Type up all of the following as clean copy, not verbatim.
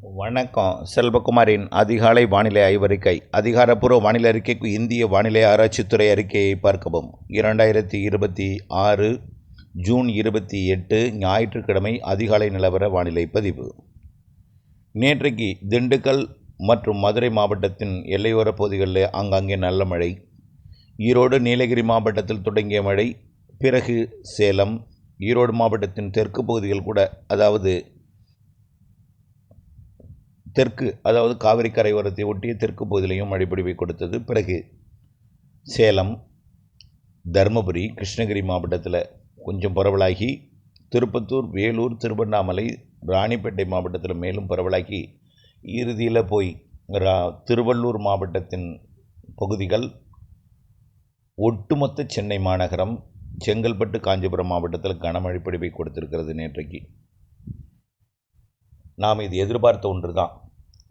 வணக்கம். செல்வகுமாரின் அதிகாலை வானிலை ஆய்வறிக்கை. அதிகாரப்பூர்வ வானிலை அறிக்கைக்கு இந்திய வானிலை ஆராய்ச்சித்துறை அறிக்கையை பார்க்கவும். 2026 ஜூன் 28 ஞாயிற்றுக்கிழமை அதிகாலை நிலவர வானிலை பதிவு. நேற்றைக்கு திண்டுக்கல் மற்றும் மதுரை மாவட்டத்தின் எல்லையோர பகுதிகளில் ஆங்காங்கே நல்ல மழை. ஈரோடு நீலகிரி மாவட்டத்தில் தொடங்கிய மழை, பிறகு சேலம், ஈரோடு மாவட்டத்தின் தெற்கு பகுதிகள் கூட, அதாவது காவிரி கரையோரத்தை ஒட்டிய தெற்கு பகுதியிலையும் மழைப்பொழிவை கொடுத்தது. பிறகு சேலம், தருமபுரி, கிருஷ்ணகிரி மாவட்டத்தில் கொஞ்சம் பரவலாகி, திருப்பத்தூர், வேலூர், திருவண்ணாமலை, ராணிப்பேட்டை மாவட்டத்தில் மேலும் பரவலாகி, இறுதியில் போய் திருவள்ளூர் மாவட்டத்தின் பகுதிகள், ஒட்டுமொத்த சென்னை மாநகரம், செங்கல்பட்டு, காஞ்சிபுரம் மாவட்டத்தில் கனமழை பொழிவை கொடுத்திருக்கிறது. நேற்றைக்கு நாம் இது எதிர்பார்த்த ஒன்று தான்.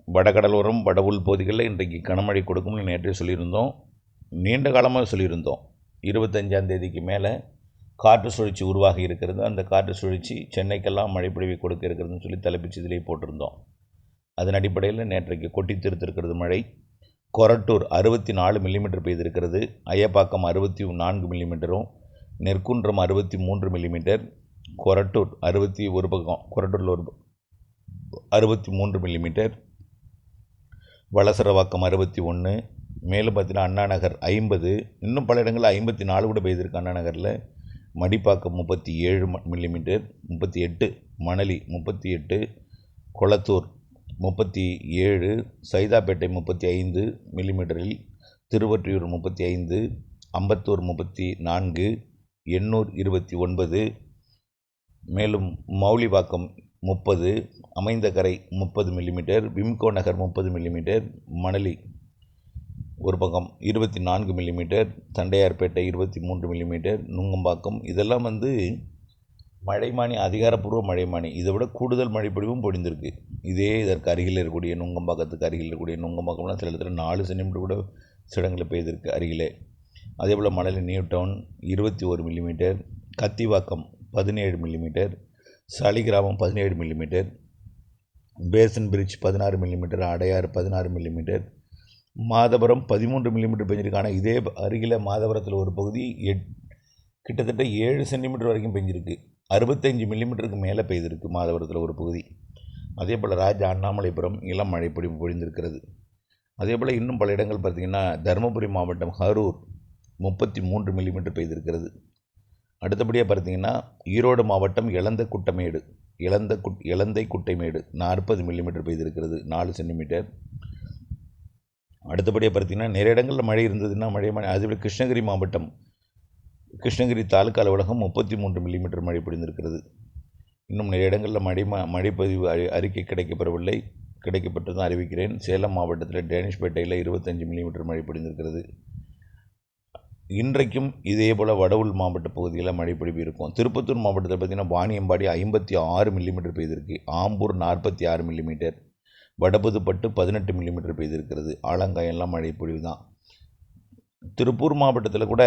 வடகடலோரம், வட உள் பகுதிகளில் இன்றைக்கு கனமழை கொடுக்கும்னு நேற்றே சொல்லியிருந்தோம். நீண்ட காலமாக சொல்லியிருந்தோம். 25ஆம் தேதிக்கு மேலே காற்று சுழற்சி உருவாகி இருக்கிறது. அந்த காற்று சுழற்சி சென்னைக்கெல்லாம் மழை பொழிவை கொடுக்க இருக்கிறதுன்னு சொல்லி தலைப்புச் செய்தியிலே போட்டிருந்தோம். அதன் அடிப்படையில் நேற்றைக்கு கொட்டி தீர்த்திருக்கிறது மழை. கொரட்டூர் 64 மில்லிமீட்டர் பெய்திருக்கிறது. அயப்பாக்கம் 64 மில்லிமீட்டரும், நெற்குன்றம் 63 மில்லிமீட்டர், கொரட்டூர் 63 மில்லிமீட்டர், வளசரவாக்கம் 61, மேலும் பார்த்தீங்கன்னா அண்ணா நகர் 50, இன்னும் பல இடங்களில் 54 கூட பெய்திருக்கு. அண்ணா நகரில் மடிப்பாக்கம் 37 மில்லிமீட்டர், 38, மணலி 38, கொளத்தூர் 37, சைதாப்பேட்டை 35 மில்லிமீட்டரில், திருவொற்றியூர் 35, அம்பத்தூர் 34, எண்ணூர் 29, மேலும் மௌலிவாக்கம் 30, அமைந்தகரை 30 மில்லிமீட்டர், விம்கோ நகர் 30 மில்லிமீட்டர், மணலி ஒரு பக்கம் 24 மில்லிமீட்டர், தண்டையார்பேட்டை 23 மில்லிமீட்டர், நுங்கம்பாக்கம், இதெல்லாம் மழைமானி, அதிகாரப்பூர்வ மழைமானி. இதை விட கூடுதல் மழைப்பொழிவும் பொழிந்திருக்கு. இதற்கு அருகில் இருக்கக்கூடிய நுங்கம்பாக்கத்துக்கு அருகில் இருக்கக்கூடிய நுங்கம்பாக்கம்லாம் சில இடத்துல 4 சென்டிமீட்டர் கூட சில இடங்களில் பெய்திருக்கு அருகிலே. அதேபோல் Manali new town 21 millimetre, Kathivakkam 17 millimetre, Saligramam 17 millimetre, Basin Bridge 16 millimetre, Adyar 16 millimetre, Madhavaram 13 millimetre பெஞ்சிருக்கான. இதே அருகில் மாதவரத்தில் ஒரு பகுதி கிட்டத்தட்ட 7 சென்டிமீட்டர் வரைக்கும் பெஞ்சிருக்கு. 65 மில்லிமீட்டருக்கு மேலே பெய்திருக்கு மாதவரத்தில் ஒரு பகுதி. அதே போல் அண்ணாமலைபுரம் இளம் மழை பொழிந்திருக்கிறது. அதே போல் இன்னும் பல இடங்கள் பார்த்திங்கன்னா, தருமபுரி மாவட்டம் ஹரூர் 33 மில்லிமீட்டர் பெய்திருக்கிறது. அடுத்தபடியாக பார்த்திங்கன்னா, ஈரோடு மாவட்டம் இளந்தை குட்டைமேடு 40 மில்லிமீட்டர் பெய்திருக்கிறது, 4 சென்டிமீட்டர். அடுத்தபடியாக பார்த்திங்கன்னா, நிறைய இடங்களில் மழை இருந்ததுன்னா அதேபோல் கிருஷ்ணகிரி மாவட்டம், கிருஷ்ணகிரி தாலுக்கா அலுவலகம் 33 மில்லிமீட்டர் மழை பொழிந்திருக்கிறது. இன்னும் நிறைய இடங்களில் மழைப்பதிவு அறிக்கை கிடைக்கப்பட்டதும் அறிவிக்கிறேன். சேலம் மாவட்டத்தில் டேனிஷ்பேட்டையில் 25 மில்லிமீட்டர் மழை பொழிந்திருக்கிறது. இன்றைக்கும் இதே போல் வட உள் மாவட்ட பகுதிகளில் மழைப்பொழிவு இருக்கும். திருப்பத்தூர் மாவட்டத்தில் பார்த்திங்கன்னா, வாணியம்பாடி 56 மில்லிமீட்டர் பெய்திருக்கு, ஆம்பூர் 46 மில்லிமீட்டர், வடபுதுப்பட்டு 18 மில்லிமீட்டர் பெய்திருக்கிறது. ஆலங்காயெல்லாம் மழைப்பொழிவு தான். திருப்பூர் மாவட்டத்தில் கூட,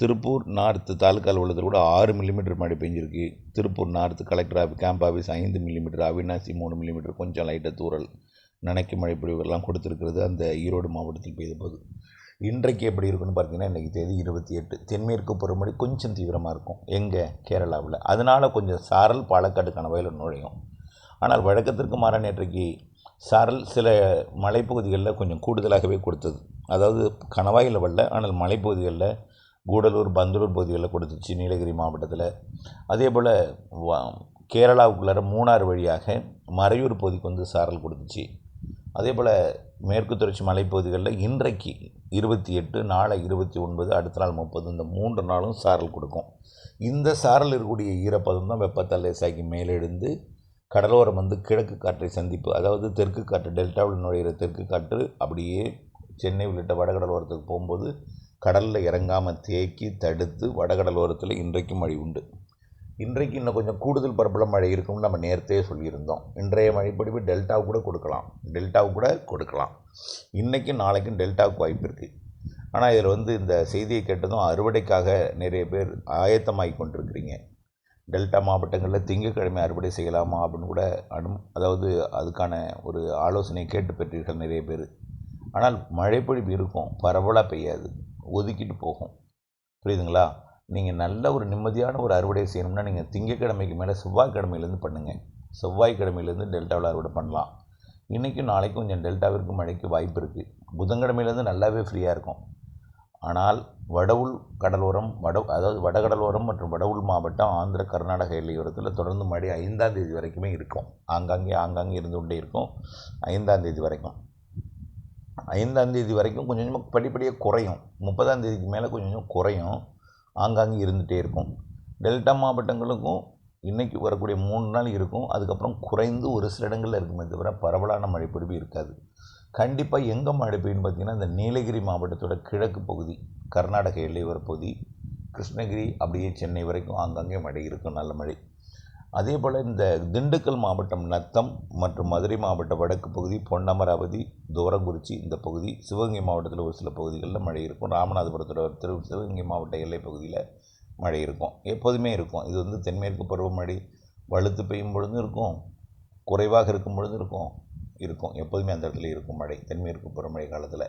திருப்பூர் நார்த்து தாலுக்கா அலுவலகத்தில் கூட 6 மில்லிமீட்டர் மழை பெஞ்சிருக்கு. Tiruppur north collector camp office 5 millimetre, Avinashi 3 millimetre, கொஞ்சம் லைட்டாக தூறல் நனைக்கும் மழைப்பொழிவுகள்லாம் கொடுத்துருக்கிறது அந்த ஈரோடு மாவட்டத்தில் பெய்த போது. இன்றைக்கு எப்படி இருக்குன்னு பார்த்தீங்கன்னா, இன்றைக்கி தேதி 28. தென்மேற்கு பருவமழை கொஞ்சம் தீவிரமாக இருக்கும் எங்கே, கேரளாவில். அதனால் கொஞ்சம் சாரல் பாலக்காடு கணவாயில் நுழையும். ஆனால் வழக்கத்திற்கு மாறான நேற்றைக்கு சாரல் சில மலைப்பகுதிகளில் கொஞ்சம் கூடுதலாகவே கொடுத்தது. அதாவது கணவாயில் வரல, ஆனால் மலைப்பகுதிகளில் கூடலூர், பந்தலூர் பகுதிகளில் கொடுத்துச்சு நீலகிரி மாவட்டத்தில். அதே போல் கேரளாவுக்குள்ளார மூணாறு வழியாக மறையூர் பகுதிக்கு சாரல் கொடுத்துச்சு. அதே போல் மேற்கு தொடர்ச்சி மலைப்பகுதிகளில் இன்றைக்கு 28, நாளை 29, அடுத்த நாள் 30, இந்த 3 நாளும் சாரல் கொடுக்கும். இந்த சாரல் இருக்கக்கூடிய ஈரப்பதம் தான் வெப்பத்தால் லேசாக்கி மேலெழுந்து கடலோரம் கிழக்கு காற்றை சந்திப்பு, அதாவது தெற்கு காற்று, டெல்டாவில் நுழைகிற தெற்கு காற்று அப்படியே சென்னை உள்ளிட்ட வடகடலோரத்துக்கு போகும்போது கடலில் இறங்காமல் தேக்கி தடுத்து வடகடலோரத்தில் இன்றைக்கும் மழை உண்டு. இன்றைக்கு இன்னும் கொஞ்சம் கூடுதல் பரப்பளவு மழை இருக்கும்னு நம்ம நேரத்தே சொல்லியிருந்தோம். இன்றைய மழைப்பொழிவு டெல்டாவுக்கு கூட கொடுக்கலாம். இன்றைக்கும் நாளைக்கும் டெல்டாவுக்கு வாய்ப்பு இருக்குது. ஆனால் இதில் இந்த செய்தியை கேட்டதும் அறுவடைக்காக நிறைய பேர் ஆயத்தமாகி கொண்டிருக்கிறீங்க. டெல்டா மாவட்டங்களில் திங்கட்கிழமை அறுவடை செய்யலாமா அப்படின்னு கூட அதாவது அதுக்கான ஒரு ஆலோசனை கேட்டு பெற்றீர்கள் நிறைய பேர். ஆனால் மழைப்பொழிவு இருக்கும், பரவலாக பெய்யாது, ஒதுக்கிட்டு போகும். புரியுதுங்களா? நீங்கள் நல்ல ஒரு நிம்மதியான ஒரு அறுவடை செய்யணும்னா நீங்கள் திங்கட்கிழமைக்கு மேலே செவ்வாய்க்கிழமையிலேருந்து பண்ணுங்கள். செவ்வாய்க்கிழமையிலேருந்து டெல்டாவில் அறுவடை பண்ணலாம். இன்றைக்கும் நாளைக்கும் கொஞ்சம் டெல்டாவிற்கு மழைக்கு வாய்ப்பு இருக்குது. புதன்கிழமையிலேருந்து நல்லாவே ஃப்ரீயாக இருக்கும். ஆனால் வடவுள் கடலோரம் அதாவது வடகடலோரம் மற்றும் வடவுள் மாவட்டம் ஆந்திர கர்நாடக எல்லையோரத்தில் தொடர்ந்து மழை 5ஆம் தேதி வரைக்குமே இருக்கும். ஆங்காங்கே இருந்து கொண்டே இருக்கும் 5ஆம் தேதி வரைக்கும். 5ஆம் தேதி வரைக்கும் கொஞ்சம் கொஞ்சமாக படிப்படியாக குறையும். 30ஆம் தேதிக்கு மேலே கொஞ்சம் கொஞ்சம் குறையும், ஆங்காங்கே இருந்துகிட்டே இருக்கும். டெல்டா மாவட்டங்களுக்கும் இன்றைக்கி வரக்கூடிய 3 நாள் இருக்கும். அதுக்கப்புறம் குறைந்து ஒரு சில இடங்களில் இருக்குமே தவிர பரவலான மழைப்பொழிவு இருக்காது. கண்டிப்பாக எங்கே மழை பெய்யுன்னு பார்த்திங்கன்னா, இந்த நீலகிரி மாவட்டத்தோட கிழக்கு பகுதி, கர்நாடக எல்லையோர பகுதி, கிருஷ்ணகிரி அப்படியே சென்னை வரைக்கும் ஆங்காங்கே மழை இருக்கும், நல்ல மழை. அதே போல் இந்த திண்டுக்கல் மாவட்டம் நத்தம் மற்றும் மதுரை மாவட்ட வடக்கு பகுதி, பொன்னமராவதி, தூரங்குறிச்சி இந்த பகுதி, சிவகங்கை மாவட்டத்தில் ஒரு சில பகுதிகளில் மழை இருக்கும். ராமநாதபுரத்தோட சிவகங்கை மாவட்ட எல்லை பகுதியில் மழை இருக்கும், எப்போதுமே இருக்கும். இது வந்து தென்மேற்கு பருவமழை வலுத்து பெய்யும் பொழுதும் இருக்கும், குறைவாக இருக்கும் பொழுதும் இருக்கும், எப்போதுமே அந்த இடத்துல இருக்கும் மழை. தென்மேற்கு பருவமழை காலத்தில்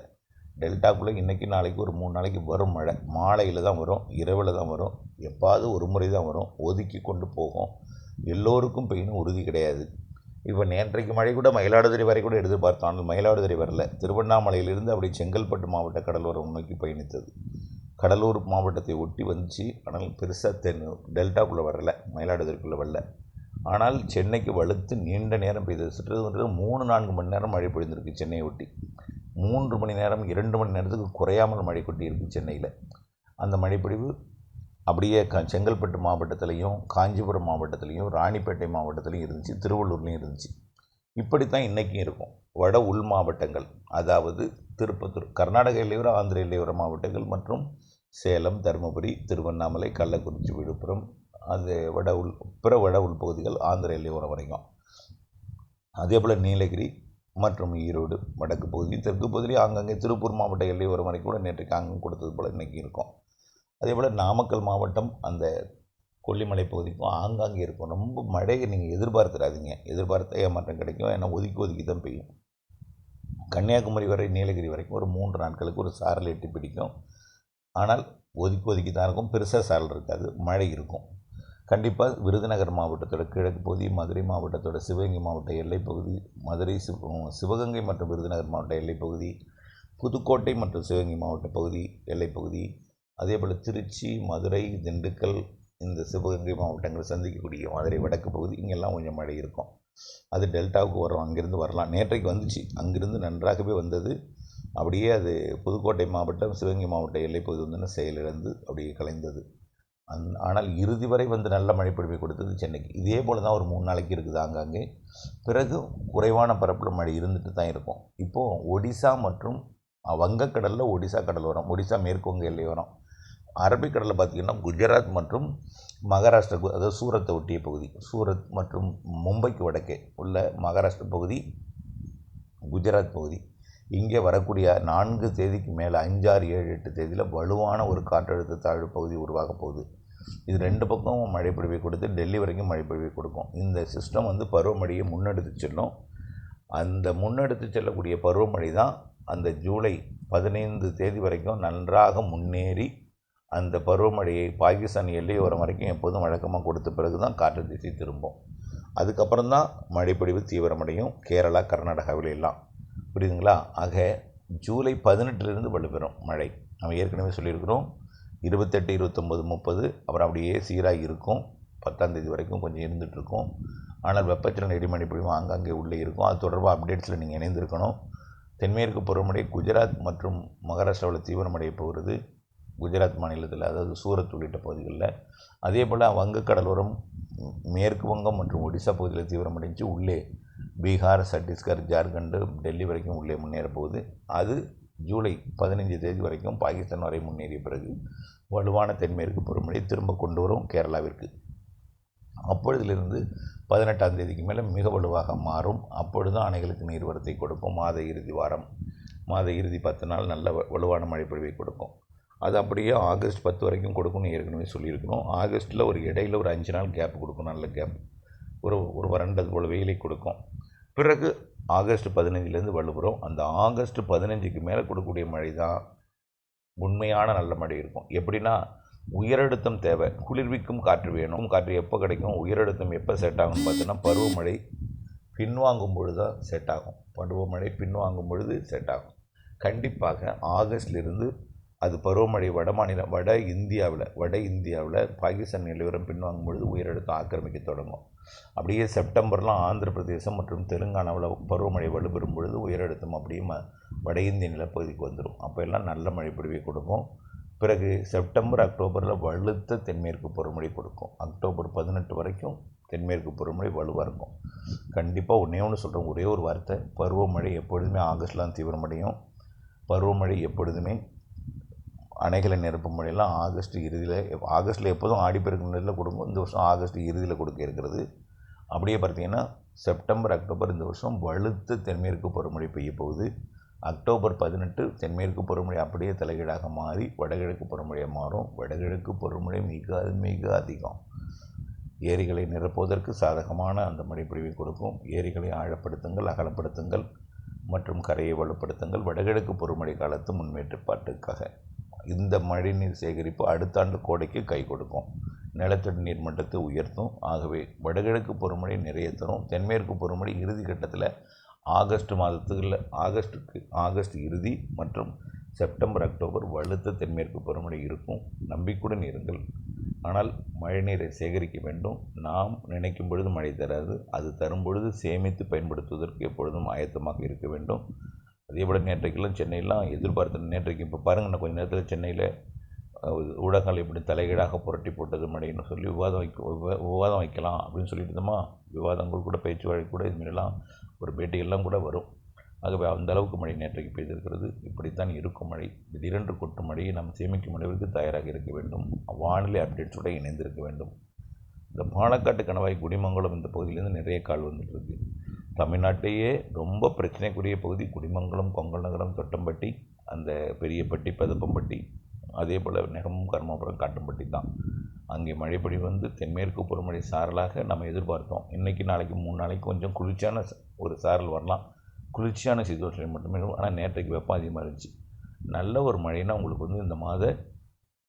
டெல்டாக்குள்ளே இன்றைக்கி நாளைக்கு ஒரு 3 நாளைக்கு வரும் மழை. மாலையில் தான் வரும், இரவில் தான் வரும், எப்பாவது ஒரு முறை தான் வரும், ஒதுக்கி கொண்டு போகும். எல்லோருக்கும் பெய்யணும் உறுதி கிடையாது. இப்போ நேற்றைக்கு மழை கூட மயிலாடுதுறை வரை கூட எதிர்பார்த்தோம், ஆனால் மயிலாடுதுறை வரல. திருவண்ணாமலையிலிருந்து அப்படி செங்கல்பட்டு மாவட்ட கடலோரம் நோக்கி பயணித்தது. கடலூர் மாவட்டத்தை ஒட்டி வந்துச்சு, ஆனால் பெருசாக டெல்டாக்குள்ளே வரல, மயிலாடுதுறைக்குள்ளே வரல. ஆனால் சென்னைக்கு வலுத்து நீண்ட நேரம் பெய்தது. சுற்றுறது 3-4 மணி நேரம் மழை பொழிந்திருக்கு சென்னையை ஒட்டி. 3 மணி நேரம் 2 மணி நேரத்துக்கு குறையாமல் மழை கொட்டி இருக்குது சென்னையில். அந்த மழைப்பொழிவு அப்படியே செங்கல்பட்டு மாவட்டத்திலையும், காஞ்சிபுரம் மாவட்டத்திலையும், ராணிப்பேட்டை மாவட்டத்திலையும் இருந்துச்சு, திருவள்ளூர்லேயும் இருந்துச்சு. இப்படித்தான் இன்றைக்கும் இருக்கும். வட உள் மாவட்டங்கள், அதாவது திருப்பத்தூர், கர்நாடக எல்லையோர ஆந்திர எல்லையோர மாவட்டங்கள் மற்றும் சேலம், தருமபுரி, திருவண்ணாமலை, கள்ளக்குறிச்சி, விழுப்புரம், அது பிற வட உள்பகுதிகள் ஆந்திர எல்லையோரம் வரைக்கும். அதே போல் நீலகிரி மற்றும் ஈரோடு வடக்கு பகுதி, தெற்கு பகுதியிலே ஆங்காங்கே திருப்பூர் மாவட்ட எல்லையோரம் வரைக்கும் கூட நேற்றைக்கு அங்கம் கொடுத்தது போல் இன்றைக்கி இருக்கும். அதே போல் நாமக்கல் மாவட்டம் அந்த கொல்லிமலை பகுதிக்கும் ஆங்காங்கே இருக்கும். ரொம்ப மழையை நீங்கள் எதிர்பார்த்துடாதீங்க, எதிர்பார்த்த ஏமாற்றம் கிடைக்கும். ஏன்னா ஒதுக்கி தான் பெய்யும். கன்னியாகுமரி வரை நீலகிரி வரைக்கும் ஒரு 3 நாட்களுக்கு ஒரு சாரல் எட்டி பிடிக்கும். ஆனால் ஒதுக்கி தான் இருக்கும், பெருசாக சாரல் இருக்காது, மழை இருக்கும். கண்டிப்பாக விருதுநகர் மாவட்டத்தோட கிழக்கு பகுதி, மதுரை மாவட்டத்தோட சிவகங்கை மாவட்ட எல்லைப்பகுதி, சிவகங்கை மற்றும் விருதுநகர் மாவட்ட எல்லைப்பகுதி, புதுக்கோட்டை மற்றும் சிவகங்கை மாவட்ட பகுதி எல்லைப்பகுதி, அதே போல் திருச்சி, மதுரை, திண்டுக்கல், இந்த சிவகங்கை மாவட்டங்கள் சந்திக்கக்கூடிய மதுரை வடக்கு பகுதி, இங்கெல்லாம் கொஞ்சம் மழை இருக்கும். அது டெல்டாவுக்கு வரும், அங்கேருந்து வரலாம். நேற்றைக்கு வந்துச்சு, அங்கிருந்து நன்றாகவே வந்தது. அப்படியே அது புதுக்கோட்டை மாவட்டம், சிவகங்கை மாவட்ட எல்லைப்பகுதி வந்து செயலிழந்து அப்படியே கலைந்தது. ஆனால் இறுதி வரை வந்து நல்ல மழைப்பொழிவை கொடுத்தது சென்னைக்கு. இதே போல் தான் ஒரு 3 நாளைக்கு இருக்குது ஆங்காங்கே. பிறகு குறைவான பரப்பில் மழை இருந்துட்டு தான் இருக்கும். இப்போது ஒடிசா மற்றும் வங்கக்கடலில் ஒடிசா கடலோரம், ஒடிசா மேற்கு வங்க எல்லையோரம், அரபிக்கடலில் பார்த்திங்கன்னா குஜராத் மற்றும் மகாராஷ்டிரா, அதாவது சூரத்தை ஒட்டிய பகுதி, சூரத் மற்றும் மும்பைக்கு வடக்கே உள்ள மகாராஷ்டிரா பகுதி, குஜராத் பகுதி, இங்கே வரக்கூடிய 4 தேதிக்கு மேலே 5, 6, 7, 8 தேதியில் வலுவான ஒரு காற்றழுத்த தாழ்வு பகுதி உருவாக போகுது. இது 2 பக்கம் மழைப்பொழிவை கொடுத்து டெல்லி வரைக்கும் மழைப்பொழிவை கொடுக்கும். இந்த சிஸ்டம் வந்து பருவமழையை முன்னெடுத்து செல்லும். அந்த முன்னெடுத்து செல்லக்கூடிய பருவமழை தான் அந்த ஜூலை 15 தேதி வரைக்கும் நன்றாக முன்னேறி அந்த பருவமழையை பாகிஸ்தான் எல்லையோரம் வரைக்கும் எப்போதும் வழக்கமாக கொடுத்த பிறகு தான் காற்று திசை திரும்பும். அதுக்கப்புறம் தான் மழைப்பொழிவு தீவிரமடையும் கேரளா, கர்நாடகாவில் எல்லாம். புரியுதுங்களா? ஆக ஜூலை 18லேருந்து வலுப்பெறும் மழை. நம்ம ஏற்கனவே சொல்லியிருக்கிறோம். 28, 29, 30 அப்புறம் அப்படியே சீராக இருக்கும். 10ஆம் தேதி வரைக்கும் கொஞ்சம் இருந்துகிட்ருக்கும். ஆனால் வெப்பச்சலன இடிமழை பொழிவும் ஆங்காங்கே உள்ளே இருக்கும். அது தொடர்பாக அப்டேட்ஸில் நீங்கள் இணைந்திருக்கணும். தென்மேற்கு பருவமழை குஜராத் மற்றும் மகாராஷ்டிராவில் தீவிரமடைய போகிறது. குஜராத் மாநிலத்தில், அதாவது சூரத் உள்ளிட்ட பகுதிகளில். அதே போல் வங்கக்கடலோரம், மேற்கு வங்கம் மற்றும் ஒடிசா பகுதியில் தீவிரமடைஞ்சு உள்ளே பீகார், சத்தீஸ்கர், ஜார்க்கண்டு, டெல்லி வரைக்கும் உள்ளே முன்னேற போகுது. அது ஜூலை 15 தேதி வரைக்கும் பாகிஸ்தான் வரை முன்னேறிய பிறகு வலுவான தென்மேற்கு பருவமழை திரும்ப கொண்டு வரும் கேரளாவிற்கு. அப்பொழுதிலிருந்து 18ஆம் தேதிக்கு மேலே மிக வலுவாக மாறும். அப்பொழுது அணைகளுக்கு நீர்வரத்தை கொடுக்கும். மாத இறுதி 10 நாள் நல்ல வலுவான மழைப்பொழிவை கொடுக்கும். அது அப்படியே ஆகஸ்ட் 10 வரைக்கும் கொடுக்கணும்னு ஏற்கனவே சொல்லியிருக்கணும். ஆகஸ்ட்டில் ஒரு இடையில் ஒரு 5 நாள் கேப் கொடுக்கும், நல்ல கேப், ஒரு வறண்டது போல் வெயிலை கொடுக்கும். பிறகு ஆகஸ்ட் 15லேருந்து வலுப்புறோம். அந்த ஆகஸ்ட் 15க்கு மேலே கொடுக்கக்கூடிய மழை தான் உண்மையான நல்ல மழை இருக்கும். எப்படின்னா, உயரழுத்தம் தேவை, குளிர்விக்கும் காற்று வேணும். காற்று எப்போ கிடைக்கும், உயரழுத்தம் எப்போ செட் ஆகும்னு பார்த்தோன்னா பருவமழை பின்வாங்கும் பொழுது தான் செட் ஆகும். பருவமழை பின்வாங்கும் பொழுது செட் ஆகும். கண்டிப்பாக ஆகஸ்ட்லேருந்து அது பருவமழை வட இந்தியாவில் பாகிஸ்தான் நிலவரம் பின்வாங்கும் பொழுது உயரழுத்தம் ஆக்கிரமிக்க தொடங்கும். அப்படியே செப்டம்பர்லாம் ஆந்திர பிரதேசம் மற்றும் தெலுங்கானாவில் பருவமழை வலுப்பெறும் பொழுது உயரழுத்தம் அப்படியே வட இந்திய நிலப்பகுதிக்கு வந்துடும். அப்போ எல்லாம் நல்ல மழை பொழிவை கொடுக்கும். பிறகு செப்டம்பர் அக்டோபரில் வலுத்த தென்மேற்கு பருவமழை கொடுக்கும். அக்டோபர் 18 வரைக்கும் தென்மேற்கு பருவமழை வலுவாக இருக்கும். கண்டிப்பாக ஒன்று சொல்கிறேன், ஒரே ஒரு வார்த்தை, பருவமழை எப்பொழுதுமே ஆகஸ்ட்லாம் தீவிரமடையும். பருவமழை எப்பொழுதுமே அணைகளை நிரப்பும் மழையெல்லாம் ஆகஸ்ட் இறுதியில், ஆகஸ்ட்டில் எப்போதும் ஆடிப்பெருக்கு நிலையில் கொடுக்கும். இந்த வருஷம் ஆகஸ்ட் இறுதியில் கொடுக்க இருக்கிறது. அப்படியே பார்த்தீங்கன்னா செப்டம்பர் அக்டோபர் இந்த வருஷம் வலுத்த தென்மேற்கு பருவமழை பெய்ய போகுது. அக்டோபர் 18 தென்மேற்கு பருவமழை அப்படியே தலைகீழாக மாறி வடகிழக்கு பருவமழையாக மாறும். வடகிழக்கு பருவமழை மிக அதிகம். ஏரிகளை நிரப்புவதற்கு சாதகமான அந்த மழைப்பொழிவை கொடுக்கும். ஏரிகளை ஆழப்படுத்துங்கள், அகலப்படுத்துங்கள் மற்றும் கரையை வலுப்படுத்துங்கள் வடகிழக்கு பருவமழை காலத்து முன்னேற்பாட்டுக்காக. இந்த மழைநீர் சேகரிப்பு அடுத்த ஆண்டு கோடைக்கு கை கொடுக்கும், நிலத்தடி நீர் மட்டத்தை உயர்த்தும். ஆகவே வடகிழக்கு பருவமழை நிறைய தரும். தென்மேற்கு பருவமழை இறுதி கட்டத்தில் ஆகஸ்ட் இறுதி மற்றும் செப்டம்பர் அக்டோபர் வலுத்த தென்மேற்கு பருவமழை இருக்கும். நம்பிக்கையுடன் இருங்கள். ஆனால் மழைநீரை சேகரிக்க வேண்டும். நாம் நினைக்கும் பொழுது மழை தராது, அது தரும் பொழுது சேமித்து பயன்படுத்துவதற்கு எப்பொழுதும் ஆயத்தமாக இருக்க வேண்டும். அதேபோல் நேற்றைக்கெல்லாம் சென்னையெல்லாம் எதிர்பார்த்த நேற்றைக்கு இப்போ பாருங்கள், நான் கொஞ்சம் நேரத்தில் சென்னையில் ஊடகங்கள் எப்படி தலைகீழாக புரட்டி போட்டது மழைன்னு சொல்லி விவாதம் வைக்கலாம் அப்படின்னு சொல்லிட்டு இருந்தோமா. விவாதங்கள் கூட, பேச்சு வழக்கு கூட, இதுமாரிலாம் ஒரு பேட்டிகள்லாம் கூட வரும். ஆகவே அந்த அளவுக்கு மழை நேற்றைக்கு பெய்திருக்கிறது. இப்படித்தான் இருக்கும் மழை. திடீரென்று கொட்டும் மழையை நாம் சேமிக்கும் அளவிற்கு தயாராக இருக்க வேண்டும். வானிலை அப்டேட்ஸோடு இணைந்திருக்க வேண்டும். இந்த பாலக்காட்டு கணவாய் குடிமங்கலம் இந்த பகுதியிலேருந்து நிறைய கால் வந்துட்டுருக்கு. தமிழ்நாட்டையே ரொம்ப பிரச்சனைக்குரிய பகுதி குடிமங்கலம், கொங்கல் நகரம், தொட்டம்பட்டி, அந்த பெரியப்பட்டி, பெதப்பம்பட்டி, அதே போல் நெகமம், கர்மாபுரம், காட்டும்பட்டி தான். அங்கே மழைப்பொழிவு வந்து தென்மேற்கு பருவமழை சாரலாக நம்ம எதிர்பார்த்தோம். இன்றைக்கி நாளைக்கு 3 நாளைக்கு கொஞ்சம் குளிர்ச்சியான ஒரு சாரல் வரலாம். குளிர்ச்சியான சீதோஷணம் மட்டுமே இருக்கும். ஆனால் நேற்றைக்கு வெப்பம் அதிகமாக இருந்துச்சு. நல்ல ஒரு மழைனா உங்களுக்கு வந்து இந்த மாத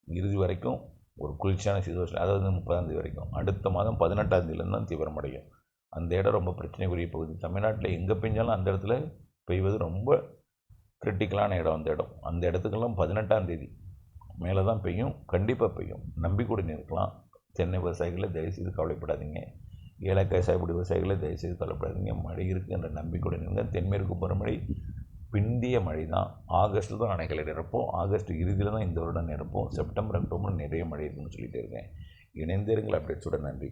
இறுதி வரைக்கும் ஒரு குளிர்ச்சியான சீதோஷணம், அதாவது 30ஆம் தேதி வரைக்கும். அடுத்த மாதம் 18ஆம் தேதியிலேருந்து தான் தீவிரமடையும். அந்த இடம் ரொம்ப பிரச்சனைக்குரிய பகுதி. தமிழ்நாட்டில் எங்கே பெஞ்சாலும் அந்த இடத்துல பெய்வது ரொம்ப கிரிட்டிக்கலான இடம். அந்த இடத்துக்கெல்லாம் 18ஆம் தேதி மேலே தான் பெய்யும். கண்டிப்பாக பெய்யும். நம்பிக்கையுடன் இருக்கலாம். தென்னை விவசாயிகளை தயவுசெய்து கவலைப்படாதீங்க. ஏலக்காய் சாகுபடி விவசாயிகளை தயவுசெய்து கவலைப்படாதீங்க. மழை இருக்குது என்ற நம்பிக்கையுடன் இருங்க. தென்மேற்கு பருவமழை பிந்திய மழை தான். ஆகஸ்ட்டில் தான் அணைகளை நிரப்போம். ஆகஸ்ட் இறுதியில் தான் இந்த வருடம் நிரப்போம். செப்டம்பர் அக்டோபர் நிறைய மழை இருக்குன்னு சொல்லிகிட்டே இருக்கேன். இணைந்திருங்கள் அப்டேட்ஸோட. நன்றி.